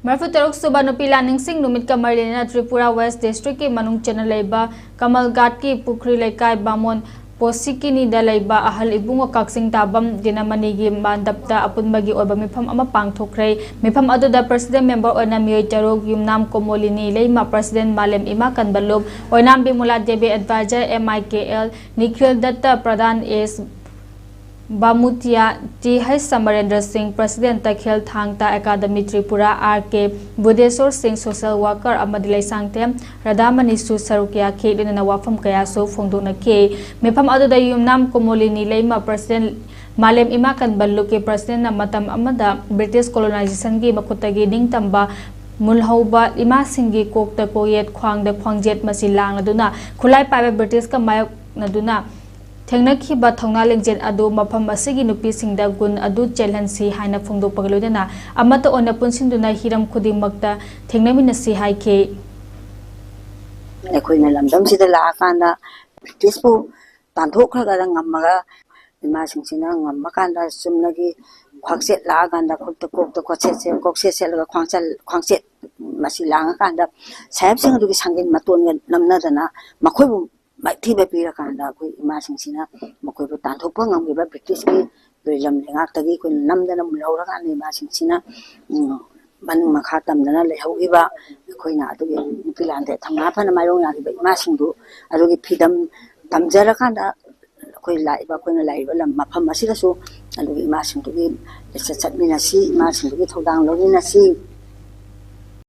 Marfutaruk suba nupi laningsing numit kamarlina Tripura West District ki manungchanan leiba kamalghat ki pukri laikai bamon posikini da leiba ahal ibungo kaksing tabam dinamanigi mandapta apunbagi oba mifam ama pangtghokkhre mifam aduda president member ona miyoi taruk yumnam komolini leima president malem ima kanbalub oinam bimula debe advisor MIKL nikhil datta pradhan is Bamutia T. H. Samarendra Singh, President Takhel Thangta Academy Tripura R.K. Budesor Singh Social Worker Amadilai Sangtem Radhamani Su Sarukia K. Lina Wafam Kayaso Fongdona K. Mepam Aduda Yumnam Komolini Leima President Malem Imakan Baluke President Namatam Amada British Colonization Gi Makutagi Ding Tamba Mulhauba Ima Singi Kokta Koyet Kwang the Kwangjet Masilang Naduna Kulai Pave British Kamayok Naduna Tengnak hiba thongna lengjen adu mafam asigi nupi singda gun adu chelhansi haina phongdo paglodena amata ona punsinduna hiram khudi makta thengnaminasi haike Ekhoina lamdam sida la kanda tispu tanthokra ga ngammaga ima singsina ngammakanda sumnagi khwakset la kanda khokta kokset la khwangset masilanga kanda sayap sing adu sangin maton namnadana makhoibu Mati bapira kanda kui imasing sina makoi butan thopang ang iba British ki belam lengak tagi kui namdana mulaura kan imasing sina manung makhatam dana lehau iba kui na adu pilante thangapa na mayong na iba imasing du adu ki pidam tamjara kanda kui laiba kui na laiba lam mapam masila so adu ki imasing du ki sat minasi imasing du ki thodang lo minasi